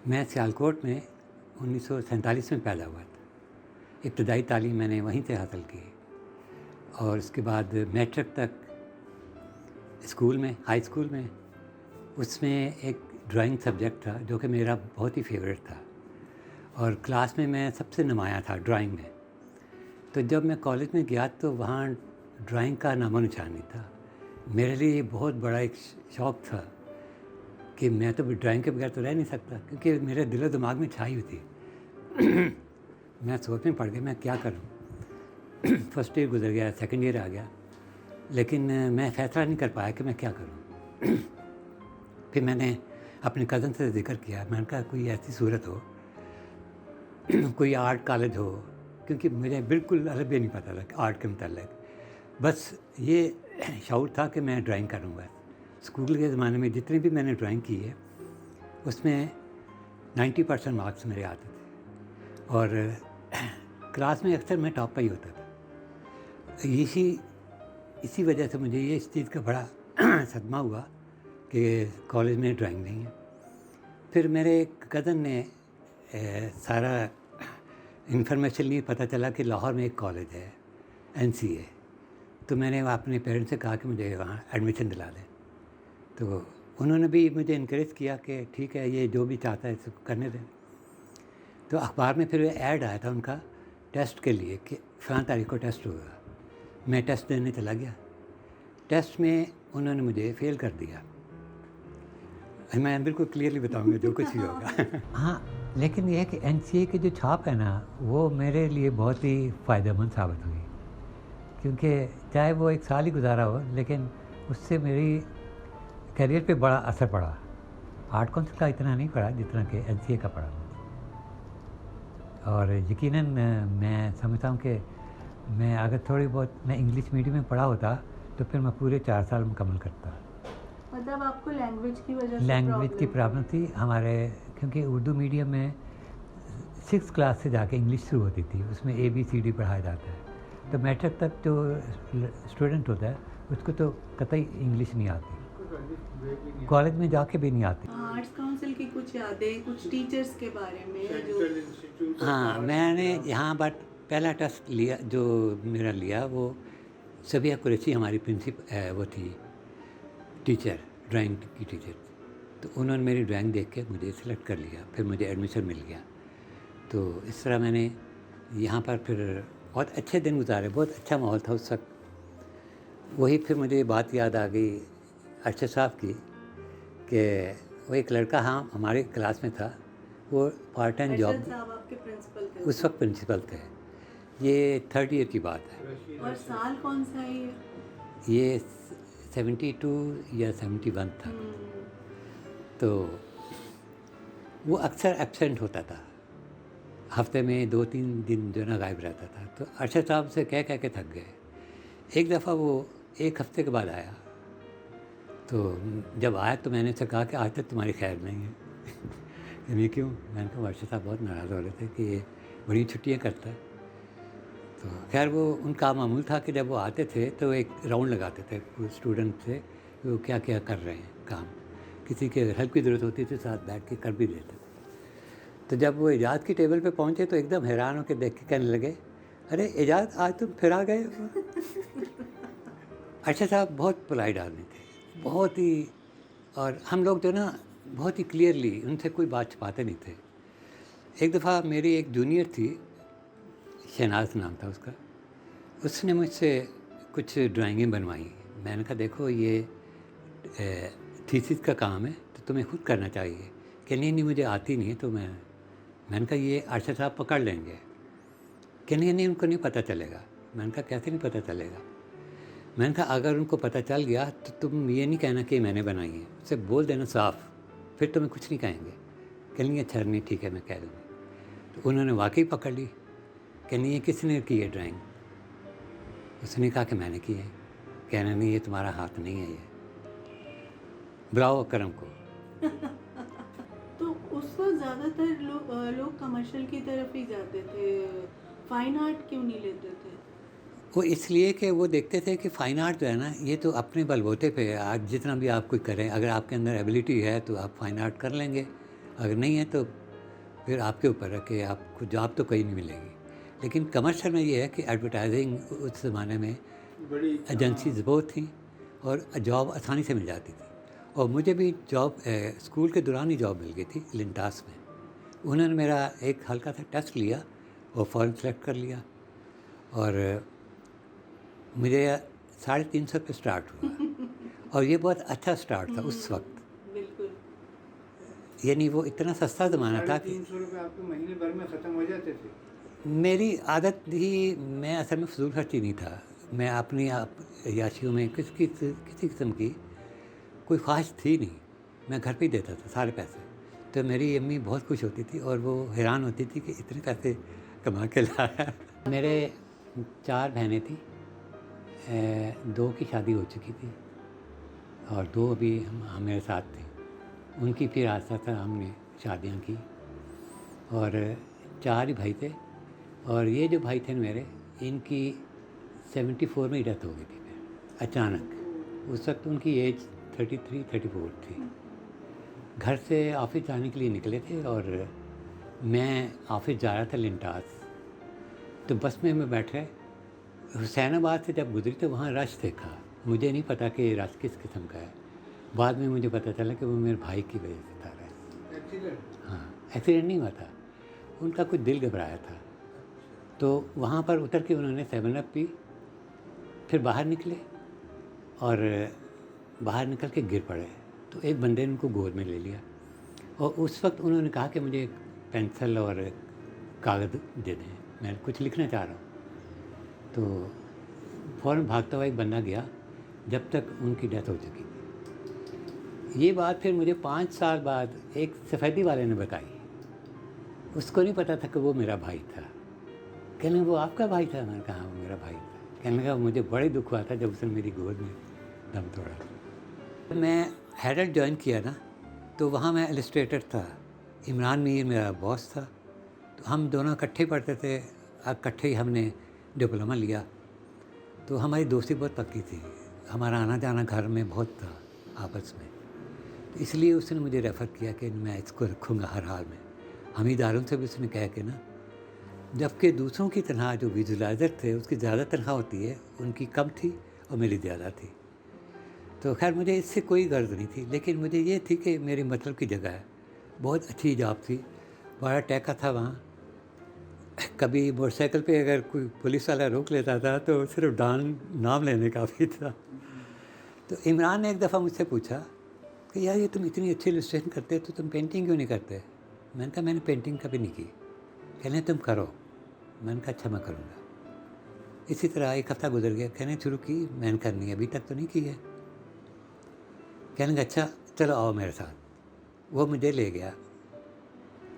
मैं सियालकोट में 1947 में पैदा हुआ था। इब्तदाई तालीम मैंने वहीं से हासिल की और उसके बाद मैट्रिक तक स्कूल में, हाई स्कूल में, उसमें एक ड्राइंग सब्जेक्ट था जो कि मेरा बहुत ही फेवरेट था और क्लास में मैं सबसे नुमाया था ड्राइंग में। तो जब मैं कॉलेज में गया तो वहाँ ड्राइंग का नामो निशान नहीं था। मेरे लिए बहुत बड़ा एक शौक़ था कि मैं तो ड्राइंग के बगैर तो रह नहीं सकता, क्योंकि मेरे दिलो दिमाग में छाई हुई थी। मैं सोच में पड़ गया मैं क्या करूं। फर्स्ट ईयर गुजर गया, सेकंड ईयर आ गया, लेकिन मैं फ़ैसला नहीं कर पाया कि मैं क्या करूं। फिर मैंने अपने कज़न से ज़िक्र किया, मैंने कहा कोई ऐसी सूरत हो, कोई आर्ट कॉलेज हो, क्योंकि मुझे बिल्कुल अरब भी नहीं पता था आर्ट के मतलब। बस ये शऊर था कि मैं ड्राइंग करूँगा। स्कूल के ज़माने में जितनी भी मैंने ड्राइंग की है उसमें 90% मार्क्स मेरे आते थे और क्लास में अक्सर मैं टॉप पर ही होता था। इसी वजह से मुझे ये इस चीज़ का बड़ा सदमा हुआ कि कॉलेज में ड्राइंग नहीं है। फिर मेरे एक कज़न ने सारा इन्फॉर्मेशन ली, पता चला कि लाहौर में एक कॉलेज है NCA। तो मैंने अपने पेरेंट्स से कहा कि मुझे वहाँ एडमिशन दिला दें। तो उन्होंने भी मुझे इनकरेज किया कि ठीक है, ये जो भी चाहता है इसको करने दें। तो अखबार में फिर ऐड आया था उनका टेस्ट के लिए कि फ़लाँ तारीख को टेस्ट होगा। मैं टेस्ट देने चला गया। टेस्ट में उन्होंने मुझे फ़ेल कर दिया। मैं बिल्कुल क्लियरली बताऊंगा जो कुछ भी होगा। हाँ, लेकिन ये है कि NCA की जो छाप है ना, वो मेरे लिए बहुत ही फ़ायदेमंद साबित हुई, क्योंकि चाहे वो एक साल ही गुजारा हो, लेकिन उससे मेरी करियर पे बड़ा असर पड़ा। आर्ट काउंसिल का इतना नहीं पड़ा जितना कि NCA का पड़ा। और यकीनन मैं समझता हूँ कि मैं अगर थोड़ी बहुत मैं इंग्लिश मीडियम में पढ़ा होता तो फिर मैं पूरे 4 साल मुकम्मल करता। मतलब आपको लैंग्वेज की वजह से लैंग्वेज की प्रॉब्लम थी हमारे, क्योंकि उर्दू मीडियम में 6th क्लास से जाके इंग्लिश शुरू होती थी, उसमें ABCD पढ़ाया जाता है। तो मैट्रिक तक जो स्टूडेंट होता है उसको तो कतई इंग्लिश नहीं आती, कॉलेज में जाके भी नहीं आती। आर्ट्स काउंसिल की कुछ यादें, कुछ टीचर्स के बारे में जो हाँ, मैंने यहाँ बट पहला टेस्ट लिया जो मेरा लिया वो सबिया कुरैशी हमारी वो थी टीचर, ड्राइंग की टीचर। तो उन्होंने मेरी ड्राइंग देख के मुझे सिलेक्ट कर लिया, फिर मुझे एडमिशन मिल गया। तो इस तरह मैंने यहाँ पर फिर बहुत अच्छे दिन गुजारे, बहुत अच्छा माहौल था उस वक्त। वही फिर मुझे बात याद आ गई अरशद साहब की कि वो एक लड़का हाँ हमारे क्लास में था, वो पार्ट टाइम जॉब, आपके प्रिंसिपल थे उस वक्त प्रिंसिपल थे। ये 3rd ईयर की बात है। और साल कौन सा है ये 72 या 71 था। तो वो अक्सर एब्सेंट होता था, हफ्ते में 2-3 दिन जो ना गायब रहता था। तो अरशद साहब से कह कह के थक गए। एक दफ़ा वो 1 हफ्ते के बाद आया। तो जब आया तो मैंने उससे कहा कि आज तक तुम्हारी खैर नहीं है। यानी क्यों? मैंने कहा अरशद साहब बहुत नाराज़ हो रहे थे कि ये बड़ी छुट्टियाँ करता है। तो खैर वो उनका मामूल था कि जब वो आते थे तो एक राउंड लगाते थे स्टूडेंट से, वो क्या क्या कर रहे हैं काम, किसी के हेल्प की ज़रूरत होती थी साथ बैठ के कर भी देते थे। तो जब वो एजाज की टेबल पे पहुँचे तो एकदम हैरान होकर देख के कहने लगे, अरे एजाज आज तुम फिर आ गए। अरशद साहब बहुत पोलाइट आदमी थे, बहुत ही, और हम लोग जो ना बहुत ही क्लियरली उनसे कोई बात छुपाते नहीं थे। एक दफ़ा मेरी एक जूनियर थी, शहनाज नाम था उसका, उसने मुझसे कुछ ड्राइंगें बनवाई। मैंने कहा देखो ये थीसिस का काम है तो तुम्हें खुद करना चाहिए। कि नहीं मुझे आती नहीं है। तो मैंने कहा ये अरशद साहब पकड़ लेंगे। कि नहीं उनको नहीं पता चलेगा। मैंने कहा कैसे नहीं पता चलेगा? मैंने कहा अगर उनको पता चल गया तो तुम ये नहीं कहना कि मैंने बनाई है, उसे बोल देना साफ, फिर तुम्हें कुछ नहीं कहेंगे। कहेंगे अच्छा नहीं ठीक है मैं कह दूँगी। तो उन्होंने वाकई पकड़ ली कि नहीं ये किसने की है ड्राइंग? उसने कहा कि मैंने की है। कहना नहीं ये तुम्हारा हाथ नहीं है, ये बुलाओ अकरम को। तो उस वक्त ज़्यादातर लोग कमर्शियल की तरफ ही जाते थे, फाइन आर्ट क्यों नहीं लेते थे? वो इसलिए कि वो देखते थे कि फ़ाइन आर्ट जो है ना ये तो अपने बलबूते पे आज जितना भी आप कोई करें, अगर आपके अंदर एबिलिटी है तो आप फ़ाइन आर्ट कर लेंगे, अगर नहीं है तो फिर आपके ऊपर है कि आपको जॉब तो कहीं नहीं मिलेगी। लेकिन कमर्शियल में ये है कि एडवर्टाइजिंग उस ज़माने में बड़ी एजेंसीज बहुत थी और जॉब आसानी से मिल जाती थी। और मुझे भी जॉब स्कूल के दौरान ही जॉब मिल गई थी लिंटास में। उन्होंने मेरा एक हल्का सा टेस्ट लिया और फ़ौरन सेलेक्ट कर लिया और मुझे 350 रुपये स्टार्ट हुआ और ये बहुत अच्छा स्टार्ट था उस वक्त। बिल्कुल। यानी वो इतना सस्ता ज़माना था कि 350 रुपये आपके महीने भर में ख़त्म हो जाते थे। मेरी आदत ही, मैं असल में फजूल खर्ची नहीं था। मैं अपनी याशियों में किसी किस्म की कोई ख्वाहिश थी नहीं। मैं घर पे ही देता था सारे पैसे। तो मेरी अम्मी बहुत खुश होती थी और वो हैरान होती थी कि इतने पैसे कमा के लाया। मेरे 4 बहनें थी, 2 की शादी हो चुकी थी और 2 अभी हम मेरे साथ थे। उनकी फिर आस्ता हमने शादियां की और 4 ही भाई थे। और ये जो भाई थे मेरे, इनकी 74 में ही डेथ हो गई थी फिर अचानक। उस वक्त उनकी एज 33-34 थी। घर से ऑफिस जाने के लिए निकले थे और मैं ऑफिस जा रहा था लिंटास। तो बस में मैं बैठे हुसैनाबाद से जब गुजरी तो वहाँ रश देखा। मुझे नहीं पता कि रश किस किस्म का है। बाद में मुझे पता चला कि वो मेरे भाई की वजह से था रश। एक्सीडेंट? हाँ, एक्सीडेंट नहीं हुआ था, उनका कुछ दिल घबराया था। तो वहाँ पर उतर के उन्होंने 7 अप पी, फिर बाहर निकले और बाहर निकल के गिर पड़े। तो एक बंदे ने उनको गोद में ले लिया और उस वक्त उन्होंने कहा कि मुझे पेंसिल और कागज़ दे दें, मैं कुछ लिखना चाह रहा हूँ। तो फ़ौरन भागता हुआ एक बंदा गया, जब तक उनकी डेथ हो चुकी थी। ये बात फिर मुझे 5 साल बाद एक सफ़ेदी वाले ने बताई। उसको नहीं पता था कि वो मेरा भाई था। कहने वो आपका भाई था? मैंने कहा हाँ, वो मेरा भाई था। कहने लगा मुझे बड़े दुख हुआ था जब उसने मेरी गोद में दम तोड़ा। मैं हेडल ज्वाइन किया ना, तो वहाँ मैं इलस्ट्रेटर था। इमरान मीर मेरा बॉस था। तो हम दोनों इकट्ठे पढ़ते थे, इकट्ठे ही हमने डिप्लोमा लिया। तो हमारी दोस्ती बहुत पक्की थी, हमारा आना जाना घर में बहुत था आपस में। तो इसलिए उसने मुझे रेफ़र किया कि मैं इसको रखूँगा हर हाल में। हमीद आलम से भी उसने कह के ना, जबकि दूसरों की तनख्वाह जो विजुलाइज़र थे उसकी ज़्यादा तनख्वाह होती है, उनकी कम थी और मेरी ज़्यादा थी। तो खैर मुझे इससे कोई गर्ज नहीं थी, लेकिन मुझे ये थी कि मेरे मतलब की जगह है। बहुत अच्छी जॉब थी, बड़ा टैका था वहाँ। कभी मोटरसाइकिल पे अगर कोई पुलिस वाला रोक लेता था तो सिर्फ नाम लेने का भी था। तो इमरान ने एक दफ़ा मुझसे पूछा कि यार ये तुम इतनी अच्छी इलस्ट्रेशन करते हो तो तुम पेंटिंग क्यों नहीं करते? मैंने कहा मैंने पेंटिंग कभी नहीं की। कहने तुम करो। मैंने कहा अच्छा मैं करूँगा। इसी तरह एक हफ़्ता गुजर गया, कहने शुरू की, मैंने करनी है, अभी तक तो नहीं की है। कहने लगा अच्छा चलो आओ मेरे साथ। वो मुझे ले गया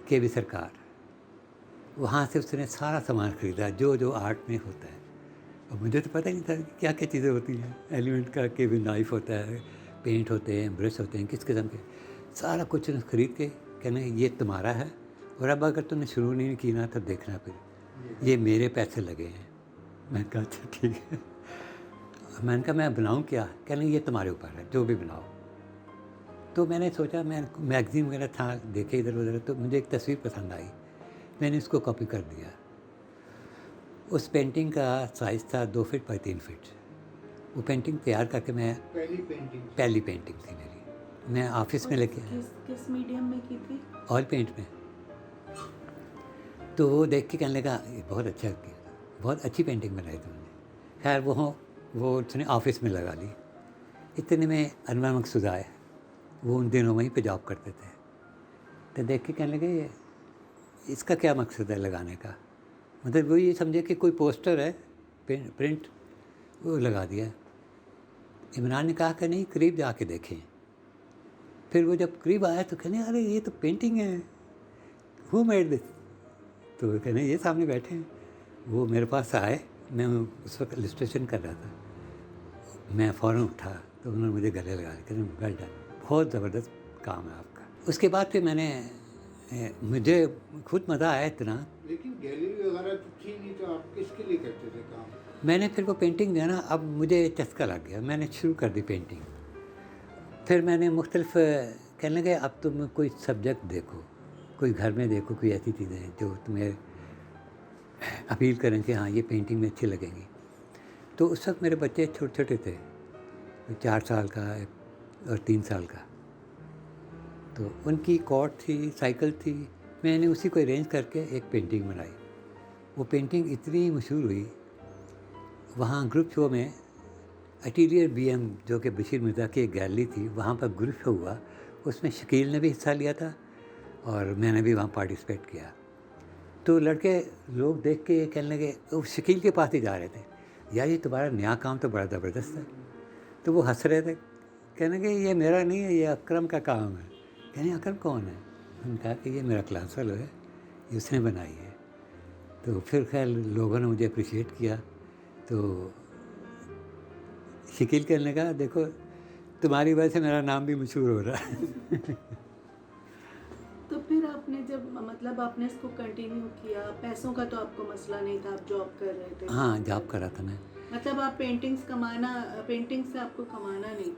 केवी सरकार। वहाँ से उसने सारा सामान ख़रीदा जो जो आर्ट में होता है। और मुझे तो पता ही नहीं था कि क्या क्या चीज़ें होती हैं। एलिमेंट का केवी नाइफ होता है, पेंट होते हैं, ब्रश होते हैं, किस किस्म के, सारा कुछ ख़रीद के कहने ये तुम्हारा है और अब अगर तुमने शुरू नहीं की ना तब देखना फिर ये मेरे पैसे लगे हैं। मैंने कहा अच्छा ठीक है। मैंने कहा मैं बनाऊँ क्या? कहने ये तुम्हारे ऊपर है, जो भी बनाओ। तो मैंने सोचा, मैं मैगज़ीन वगैरह था देखे इधर उधर, तो मुझे एक तस्वीर पसंद आई, मैंने इसको कॉपी कर दिया। उस पेंटिंग का साइज़ था 2 फीट बाई 3 फीट। वो पेंटिंग तैयार करके मैं पहली पेंटिंग थी मेरी, मैं ऑफिस में लेके आया। किस मीडियम में की थी? ऑयल पेंट में। तो वो देख के कहने लगा ये बहुत अच्छा किया, बहुत अच्छी पेंटिंग बनाई तुमने। खैर वो उसने ऑफिस में लगा ली। इतने में अनवर मकसूद आए, वो उन दिनों वहीं पे जॉब करते थे। तो देख के कहने लगे इसका क्या मकसद है लगाने का? मतलब वो ये समझे कि कोई पोस्टर है प्रिंट, वो लगा दिया। इमरान ने कहा कि नहीं करीब जाके देखें। फिर वो जब करीब आया तो कहने अरे ये तो पेंटिंग है, हु मेड दिस? तो कहने ये सामने बैठे हैं। वो मेरे पास आए, मैं उस वक्त इलस्ट्रेशन कर रहा था। मैं फ़ौरन उठा तो उन्होंने मुझे गले लगा के कहने वेल डन, बहुत ज़बरदस्त काम है आपका। उसके बाद फिर मुझे खुद मज़ा आया इतना। लेकिन गैलरी वगैरह तो थी नहीं, तो आप किसके लिए करते थे काम? मैंने फिर वो पेंटिंग जो है ना, अब मुझे चस्का लग गया, मैंने शुरू कर दी पेंटिंग। फिर मैंने मुख्तलिफ कहने लगे अब तुम कोई सब्जेक्ट देखो, कोई घर में देखो, कोई ऐसी चीज़ें जो तुम्हें अपील करें कि हाँ ये पेंटिंग में अच्छी लगेंगी। तो उस वक्त मेरे बच्चे छोटे छोटे थे, 4 साल का और 3 साल का। तो उनकी कॉर्ड थी, साइकिल थी, मैंने उसी को अरेंज करके एक पेंटिंग बनाई। वो पेंटिंग इतनी मशहूर हुई, वहाँ ग्रुप शो में अटीरियर BM जो कि बशीर मिर्ज़ा की एक गैलरी थी, वहाँ पर ग्रुप शो हुआ। उसमें शकील ने भी हिस्सा लिया था और मैंने भी वहाँ पार्टिसिपेट किया। तो लड़के लोग देख के कहने लगे, वो शकील के पास ही जा रहे थे, यार ये तुम्हारा नया काम तो बड़ा ज़बरदस्त है। तो वो हंस रहे थे, कहने लगे ये मेरा नहीं है, ये अकरम का काम है। कहने अकरम कौन है? उन्होंने कहा कि ये मेरा क्लास फेलो है, ये उसने बनाई है। तो फिर खैर लोगों ने मुझे अप्रिशिएट किया। तो शकील कहने लगा, देखो तुम्हारी वजह से मेरा नाम भी मशहूर हो रहा है। तो फिर आपने जब मतलब आपने इसको कंटिन्यू किया, पैसों का तो आपको मसला नहीं था, आप जॉब कर रहे थे? हाँ, जॉब कर रहा था मैं। मतलब आप पेंटिंग से आपको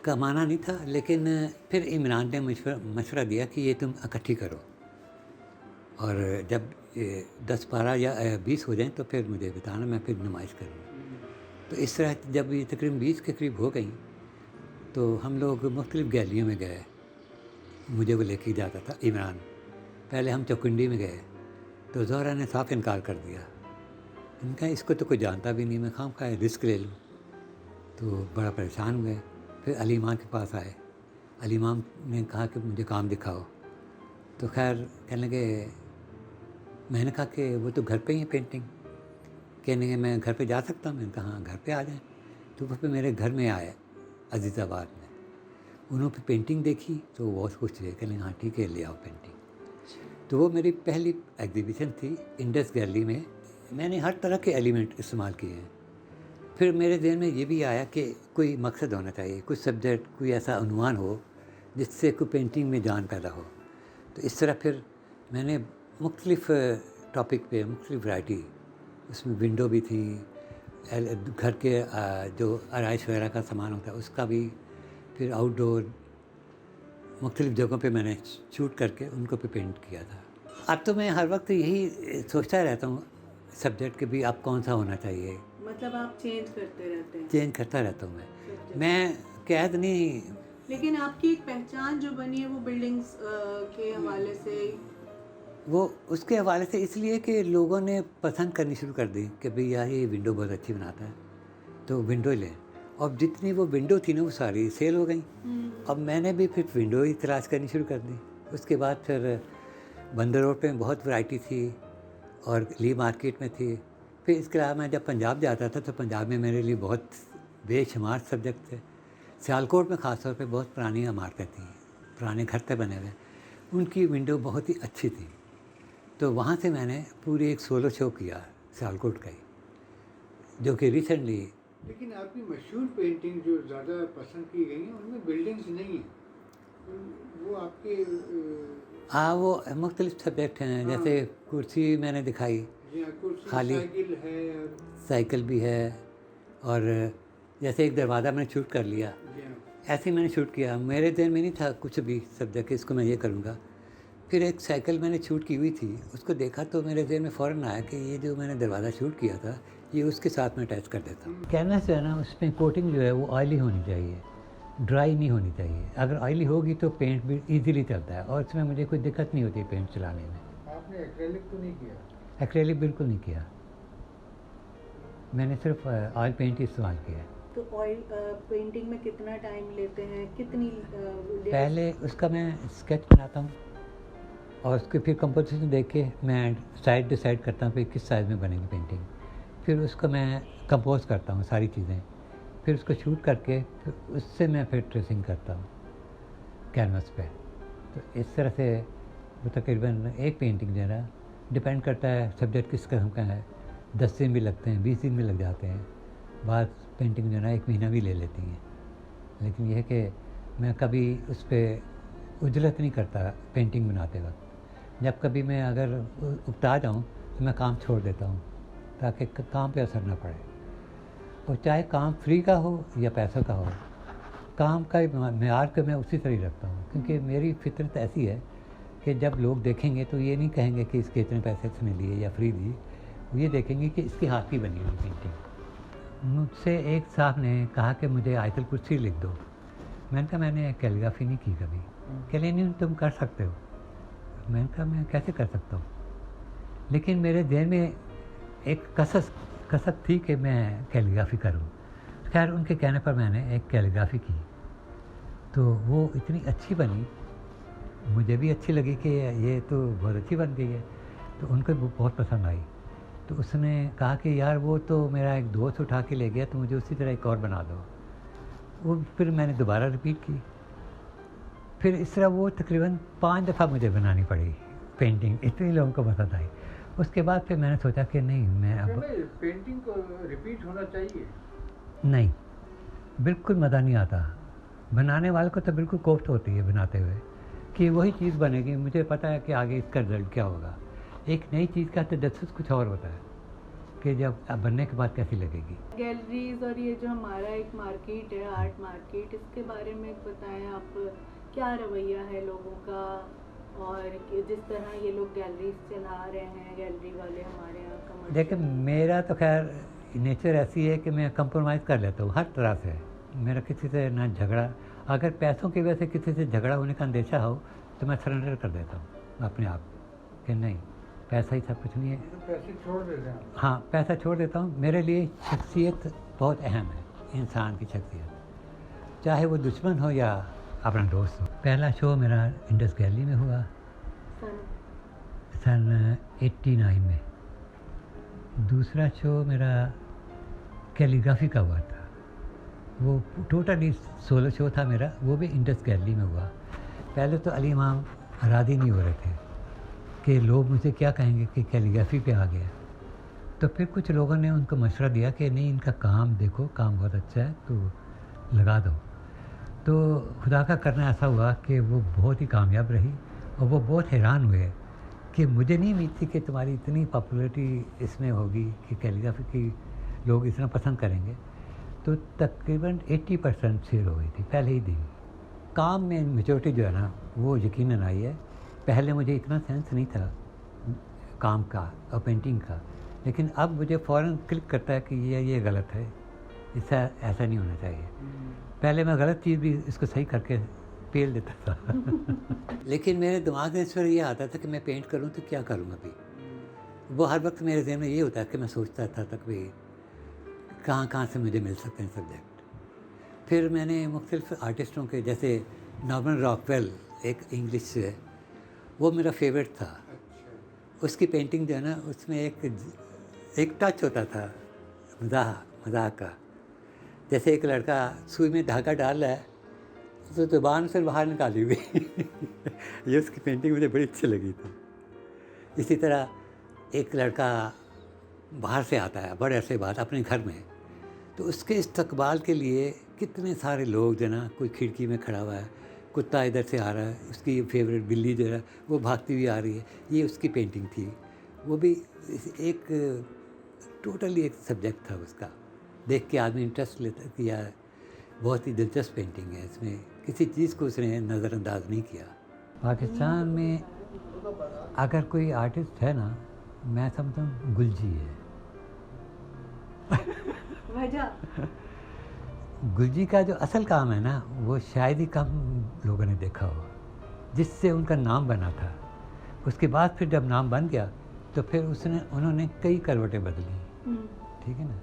कमाना नहीं था, लेकिन फिर इमरान ने मशवरा दिया कि ये तुम इकट्ठी करो और जब 10, 12 या 20 हो जाएं तो फिर मुझे बताना, मैं फिर नुमाइश करूँगा। तो इस तरह जब ये तकरीबन 20 के करीब हो गई तो हम लोग मुख्तलिफ़ गैलरियों में गए। मुझे वो लेके जाता था इमरान। पहले हम चौकुंडी में गए तो ज़ोहरा ने साफ इनकार कर दिया। इनका इसको तो कोई जानता भी नहीं, मैं खामखा रिस्क ले लूँ। तो बड़ा परेशान हुए। फिर अली इमाम के पास आए। अली इमाम ने कहा कि मुझे काम दिखाओ। तो खैर कहने लगे, मैंने कहा कि वो तो घर पे ही है पेंटिंग। कहने लगे मैं घर पे जा सकता हूँ? मैंने कहा हाँ घर पे आ जाएँ। तो वो फिर मेरे घर में आए अजीज़ाबाद में। उन्होंने फिर पेंटिंग देखी तो बहुत खुश हुए, कहने हाँ ठीक है ले आओ पेंटिंग। तो वो मेरी पहली एग्जीबिशन थी इंडस गैलरी में। मैंने हर तरह के एलिमेंट इस्तेमाल किए हैं। फिर मेरे ज़हन में ये भी आया कि कोई मकसद होना चाहिए, कुछ सब्जेक्ट, कोई ऐसा उन्वान हो जिससे कोई पेंटिंग में जान पैदा हो। तो इस तरह फिर मैंने मुख्तलिफ़ टॉपिक पे मुख्तलिफ़ वैरायटी, उसमें विंडो भी थी, घर के जो आराइश वगैरह का सामान होता है उसका भी, फिर आउटडोर मुख्तलिफ़ जगहों पे मैंने शूट करके उनको पे पेंट किया था। अब तो मैं हर वक्त यही सोचता रहता हूँ सब्जेक्ट के भी अब कौन सा होना चाहिए। मतलब आप चेंज करते रहते हैं? चेंज करता रहता हूँ मैं कैद नहीं। लेकिन आपकी एक पहचान जो बनी है वो बिल्डिंग्स के हवाले से, वो उसके हवाले से इसलिए कि लोगों ने पसंद करनी शुरू कर दी कि भाई यार ये विंडो बहुत अच्छी बनाता है, तो विंडो लें। और जितनी वो विंडो थी ना वो सारी सेल हो गई। अब मैंने भी फिर विंडो ही तलाश करनी शुरू कर दी। उसके बाद फिर बंदर रोड पे बहुत वैरायटी थी और ली मार्केट में थी। फिर इसके अलावा मैं जब पंजाब जाता था तो पंजाब में मेरे लिए बहुत बेशुमार सब्जेक्ट थे। सियालकोट में ख़ास तौर पे बहुत पुरानी इमारतें थी, पुराने घर थे बने हुए, उनकी विंडो बहुत ही अच्छी थी। तो वहाँ से मैंने पूरी एक सोलो शो किया सियालकोट का ही, जो कि रिसेंटली। लेकिन आपकी मशहूर पेंटिंग जो ज़्यादा पसंद की गई हैं उनमें बिल्डिंग्स नहीं हैं, वो आपके हाँ, वो मुख्तलिफ सब्जेक्ट हैं। हाँ। जैसे कुर्सी मैंने दिखाई, कुर्सी, खाली साइकिल है और साइकिल भी है, और जैसे एक दरवाज़ा मैंने शूट कर लिया, जी हाँ। ऐसे ही मैंने शूट किया। मेरे ध्यान में नहीं था कुछ भी सब्जेक्ट इसको मैं ये करूँगा। फिर एक साइकिल मैंने शूट की हुई थी, उसको देखा तो मेरे ध्यान में फ़ौरन आया कि ये जो मैंने दरवाज़ा शूट किया था ये उसके साथ में अटैच कर देता हूँ। कैनवस जो है ना, उसमें कोटिंग जो है वो ऑयली होनी चाहिए, ड्राई नहीं होनी चाहिए। अगर ऑयली होगी तो पेंट भी इजीली चलता है और इसमें मुझे कोई दिक्कत नहीं होती पेंट चलाने में। आपने एक्रेलिक तो नहीं किया? एक्रेलिक बिल्कुल नहीं किया, मैंने सिर्फ ऑयल पेंट ही इस्तेमाल किया है। तो ऑयल पेंटिंग में कितना टाइम लेते हैं, कितनी पहले उसका मैं स्केच बनाता हूँ और उसके फिर कंपोजिशन देख के मैं साइड डिसाइड करता हूँ कि किस साइज़ में बनेगी पेंटिंग। फिर उसको मैं कंपोज करता हूँ सारी चीज़ें, फिर उसको शूट करके फिर उससे मैं फिर ट्रेसिंग करता हूँ कैनवस पे। तो इस तरह से वो तकरीबन एक पेंटिंग जो है ना, डिपेंड करता है सब्जेक्ट किस किस्म का है, 10 दिन भी लगते हैं, 20 दिन भी लग जाते हैं। बाद पेंटिंग जो है ना 1 महीना भी ले लेती हैं। लेकिन यह है कि मैं कभी उस पर उजलत नहीं करता पेंटिंग बनाते वक्त। जब कभी मैं अगर उकता जाऊँ तो मैं काम छोड़ देता हूँ ताकि काम पे असर ना पड़े। और चाहे काम फ्री का हो या पैसों का हो, काम का मेयार को मैं उसी तरह ही रखता हूँ, क्योंकि मेरी फितरत ऐसी है कि जब लोग देखेंगे तो ये नहीं कहेंगे कि इसके इतने पैसे इसने लिए या फ्री दी, वो ये देखेंगे कि इसके हाथ की बनी हुई पेंटिंग। मुझसे एक साहब ने कहा कि मुझे आयतुल कुर्सी लिख दो। मैंने कहा मैंने कैलीग्राफी नहीं की कभी। कह नहीं तुम कर सकते हो। मैंने कहा मैं कैसे कर सकता हूँ, लेकिन मेरे ध्यान में एक कसक थी कि मैं कैलीग्राफी करूँ। खैर उनके कहने पर मैंने एक कैलीग्राफी की, तो वो इतनी अच्छी बनी, मुझे भी अच्छी लगी कि ये तो बहुत अच्छी बन गई है, तो उनको भी बहुत पसंद आई। तो उसने कहा कि यार वो तो मेरा एक दोस्त उठा के ले गया, तो मुझे उसी तरह एक और बना दो। वो फिर मैंने दोबारा रिपीट की। फिर इस तरह वो तकरीबन 5 दफ़ा मुझे बनानी पड़ी पेंटिंग, इतनी लोगों को पसंद आई। उसके बाद फिर मैंने सोचा कि नहीं, मैं अब पेंटिंग को रिपीट होना चाहिए। नहीं, बिल्कुल मज़ा नहीं आता। बनाने वाले को तो बिल्कुल कोफ्त होती है बनाते हुए कि वही चीज़ बनेगी, मुझे पता है कि आगे इसका रिजल्ट क्या होगा। एक नई चीज़ का तजस्सुस कुछ और होता है कि जब अब बनने के बाद कैसी लगेगी। गैलरीज और ये जो हमारा एक मार्केट है, आर्ट मार्केट, इसके बारे में बताएं आप, क्या रवैया है लोगों का, और जिस तरह ये लोग गैलरीज चला रहे हैं, गैलरी वाले हमारे यहाँ कमर्शियल। देखिए मेरा तो खैर नेचर ऐसी है कि मैं कंप्रोमाइज़ कर लेता हूँ हर तरह से। मेरा किसी से ना झगड़ा, अगर पैसों की वजह से किसी से झगड़ा होने का अंदेशा हो तो मैं सरेंडर कर देता हूँ अपने आप कि नहीं, पैसा ही सब कुछ नहीं है, तो पैसे छोड़ देते हैं। हाँ पैसा छोड़ देता हूँ। मेरे लिए शख्सियत बहुत अहम है, इंसान की शख्सियत, चाहे वो दुश्मन हो या अपना दोस्त हो। पहला शो मेरा इंडस गैलरी में हुआ सन 89 में। दूसरा शो मेरा कैलीग्राफी का हुआ था, वो टोटली सोलो शो था मेरा, वो भी इंडस गैलरी में हुआ। पहले तो अली इमाम राज़ी नहीं हो रहे थे कि लोग मुझे क्या कहेंगे कि कैलीग्राफी पे आ गया। तो फिर कुछ लोगों ने उनको मशवरा दिया कि नहीं, इनका काम देखो, काम बहुत अच्छा है, तो लगा दो। तो खुदा का करना ऐसा हुआ कि वो बहुत ही कामयाब रही, और वो बहुत हैरान हुए कि मुझे नहीं उम्मीद थी कि तुम्हारी इतनी पॉपुलैरिटी इसमें होगी कि कैलीग्राफी की लोग इतना पसंद करेंगे। तो तकरीबन 80% सेल हो गई थी पहले ही दिन। काम में मेचोरिटी जो है ना वो यकीनन आई है। पहले मुझे इतना सेंस नहीं था काम का और पेंटिंग का, लेकिन अब मुझे फ़ौरन क्लिक करता है कि ये गलत है, इससे ऐसा नहीं होना चाहिए। पहले मैं गलत चीज़ भी इसको सही करके पेल देता था लेकिन मेरे दिमाग में इस पर ये आता था कि मैं पेंट करूं तो क्या करूं अभी। वो हर वक्त मेरे ज़हन में ये होता है कि मैं सोचता था तक भी कहाँ से मुझे मिल सकते हैं सब्जेक्ट। फिर मैंने मुख्तलिफ आर्टिस्टों के, जैसे नॉर्मन रॉकवेल एक इंग्लिश है, वो मेरा फेवरेट था। उसकी पेंटिंग जो है ना उसमें एक टच होता था मज़ाक का। जैसे एक लड़का सुई में धागा डाल रहा है तो ज़ुबान से बाहर निकाली हुई ये उसकी पेंटिंग मुझे बड़ी अच्छी लगी थी। इसी तरह एक लड़का बाहर से आता है बड़े अरसे बाद अपने घर में, तो उसके इस्तकबाल के लिए कितने सारे लोग जो ना, कोई खिड़की में खड़ा हुआ है, कुत्ता इधर से आ रहा है, उसकी फेवरेट बिल्ली जो है वो भागती हुई आ रही है, ये उसकी पेंटिंग थी। वो भी एक टोटली एक सब्जेक्ट था उसका, देख के आदमी इंटरेस्ट लेता किया। बहुत ही दिलचस्प पेंटिंग है, इसमें किसी चीज़ को उसने नज़रअंदाज नहीं किया। पाकिस्तान में अगर कोई आर्टिस्ट है ना, मैं समझता हूँ गुलजी है वजह गुलजी का जो असल काम है ना वो शायद ही कम लोगों ने देखा हो, जिससे उनका नाम बना था। उसके बाद फिर जब नाम बन गया तो फिर उन्होंने कई करवटें बदली, ठीक है ना।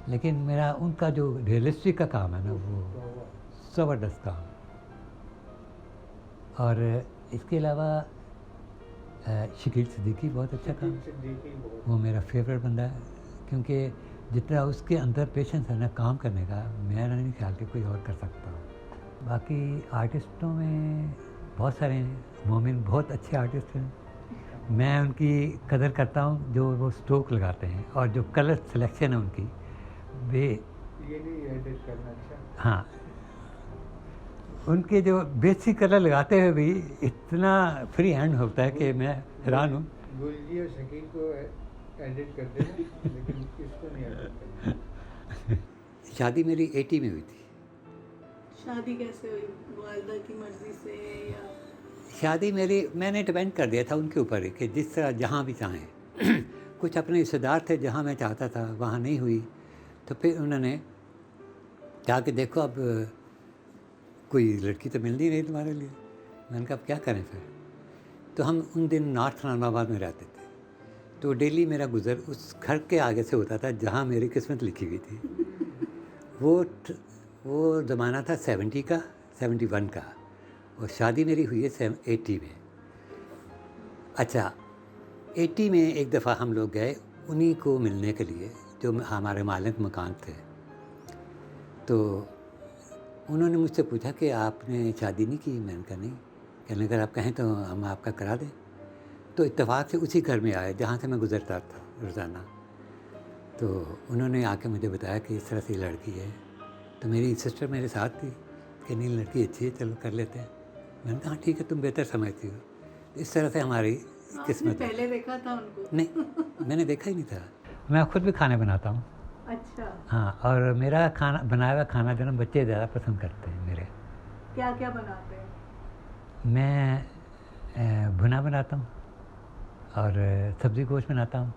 लेकिन मेरा उनका जो रियलिस्टिक का काम है ना वो ज़बरदस्त काम। और इसके अलावा शकील सिद्दीकी बहुत अच्छा काम, वो मेरा फेवरेट बंदा है, क्योंकि जितना उसके अंदर पेशेंस है ना काम करने का, मेरा नहीं ख्याल कि कोई और कर सकता हो। बाकी आर्टिस्टों में बहुत सारे हैं, मोमिन बहुत अच्छे आर्टिस्ट हैं, मैं उनकी कदर करता हूँ जो वो स्ट्रोक लगाते हैं और जो कलर सिलेक्शन है उनकी, वे ये नहीं एडिट करना अच्छा। हाँ, उनके जो बेसिक कलर लगाते हुए भी इतना फ्री हैंड होता है कि मैं हैरान हूँ। गुलजी और शकील को एडिट कर देना, लेकिन इसको नहीं एडिट करना। शादी मेरी 80 में हुई थी। शादी कैसे हुई, वालिदा की मर्जी से या? शादी मैंने डिपेंड कर दिया था उनके ऊपर ही कि जिस तरह जहाँ भी चाहें कुछ अपने रिश्तेदार थे जहाँ मैं चाहता था वहाँ नहीं हुई, तो फिर उन्होंने कहा कि देखो अब कोई लड़की तो मिल नहीं रही तुम्हारे लिए। मैंने कहा अब क्या करें फिर। तो हम उन दिन नॉर्थ इस्लामाबाद में रहते थे, तो डेली मेरा गुज़र उस घर के आगे से होता था जहाँ मेरी किस्मत लिखी हुई थी। वो ज़माना था 70 का, 71 का, और शादी मेरी हुई है 80 में। अच्छा, 80 में एक दफ़ा हम लोग गए उन्हीं को मिलने के लिए जो हमारे मालिक मकान थे। तो उन्होंने मुझसे पूछा कि आपने शादी नहीं की। मैंने कहा नहीं। कहने अगर आप कहें तो हम आपका करा दें। तो इत्तेफाक से उसी घर में आए जहाँ से मैं गुज़रता था रोज़ाना। तो उन्होंने आके मुझे बताया कि इस तरह से लड़की है। तो मेरी सिस्टर मेरे साथ थी कि नहीं लड़की अच्छी है, चलो कर लेते हैं। मैंने कहा ठीक है, तुम बेहतर समझती हो। इस तरह से हमारी किस्मत। पहले देखा था उनको? नहीं, मैंने देखा ही नहीं था। मैं खुद भी खाने बनाता हूँ। अच्छा। हाँ, और मेरा खाना बनाया हुआ खाना जो ना बच्चे ज़्यादा पसंद करते हैं मेरे। क्या क्या बनाते हैं? मैं भुना बनाता हूँ और सब्ज़ी गोश्त बनाता हूँ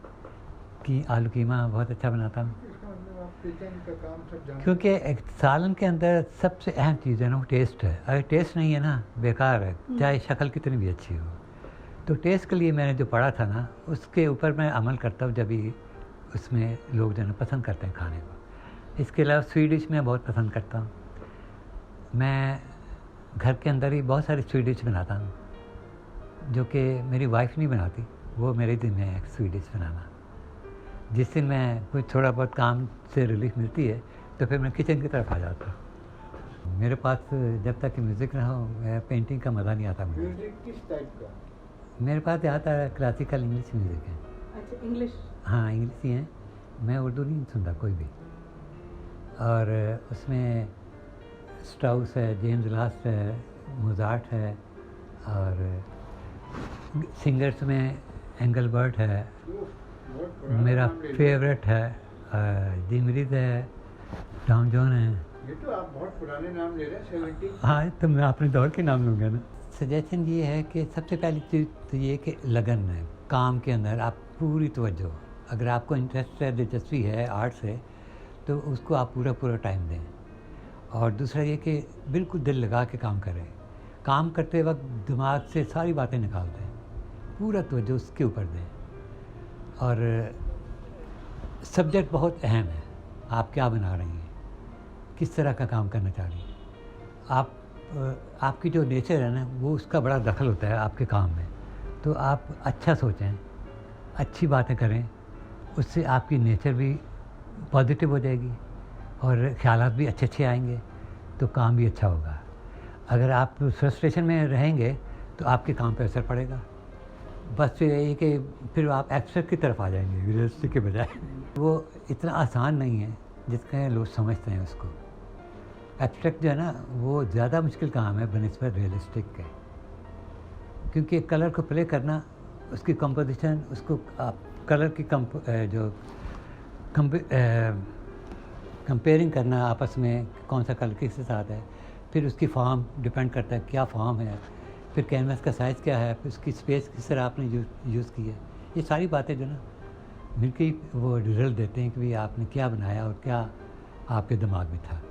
कि आलू कीमा बहुत अच्छा बनाता हूँ। इसका मतलब आप किचन का काम सब जानते हैं। क्योंकि एक सालन के अंदर सबसे अहम चीज़ है ना वो टेस्ट है। अगर टेस्ट नहीं है ना बेकार है, चाहे शक्ल कितनी भी अच्छी हो। तो टेस्ट के लिए मैंने जो पढ़ा था ना उसके ऊपर मैं अमल करता हूँ जब भी उसमें लोग जो है पसंद करते हैं खाने को। इसके अलावा स्वीट डिश मैं बहुत पसंद करता हूँ। मैं घर के अंदर ही बहुत सारी स्वीट डिश बनाता हूँ जो कि मेरी वाइफ नहीं बनाती, वो मेरे दिन में है स्वीट डिश बनाना। जिस दिन मैं कुछ थोड़ा बहुत काम से रिलीफ मिलती है तो फिर मैं किचन की तरफ आ जाता हूँ। मेरे पास जब तक कि म्यूज़िक ना हो पेंटिंग का मज़ा नहीं आता मुझे। म्यूजिक किस टाइप का? मेरे पास आता है क्लासिकल इंग्लिश म्यूज़िक है। अच्छा, इंग्लिश? हाँ, इंग्लिश ही है, मैं उर्दू नहीं सुनता कोई भी। और उसमें स्ट्राउस है, जेम्स लास्ट है, मोज़ार्ट है, और सिंगर्स में एंगलबर्ट है, बहुत पुराना मेरा नाम ले लिया। फेवरेट है, जिमरिद है, टॉम जॉन है। ये तो आप बहुत पुराने नाम ले रहे हैं, 70। हाँ, तो मैं अपने दौर के नाम लूँगा ना। सजेशन ये है कि सबसे पहली चीज़ तो ये कि लगन है काम के अंदर, आप पूरी तवज्जो। अगर आपको इंटरेस्ट है, दिलचस्पी है आर्ट से, तो उसको आप पूरा टाइम दें। और दूसरा ये कि बिल्कुल दिल लगा के काम करें। काम करते वक्त दिमाग से सारी बातें निकाल दें, पूरा तवज्जो उसके ऊपर दें। और सब्जेक्ट बहुत अहम है, आप क्या बना रही हैं, किस तरह का काम करना चाह रही हैं। आपकी जो नेचर है ना वो उसका बड़ा दखल होता है आपके काम में। तो आप अच्छा सोचें, अच्छी बातें करें, उससे आपकी नेचर भी पॉजिटिव हो जाएगी और ख्यालात भी अच्छे आएंगे, तो काम भी अच्छा होगा। अगर आप फ्रस्ट्रेशन में रहेंगे तो आपके काम पर असर पड़ेगा। बस यही कि फिर आप एब्स्ट्रैक्ट की तरफ आ जाएंगे रियलिस्टिक के बजाय। वो इतना आसान नहीं है जितना लोग समझते हैं उसको। एब्स्ट्रैक्ट जो है ना वो ज़्यादा मुश्किल काम है बनिस्बत रियलिस्टिक के, क्योंकि कलर को प्ले करना, उसकी कंपोजिशन, उसको आप कलर की कंपेयरिंग करना आपस में, कौन सा कलर किसके साथ है, फिर उसकी फॉर्म डिपेंड करता है क्या फॉर्म है, फिर कैनवस का साइज़ क्या है, फिर उसकी स्पेस किस तरह आपने यूज़ की है। ये सारी बातें जो ना मिलकर वो रिजल्ट देते हैं कि भाई आपने क्या बनाया और क्या आपके दिमाग में था।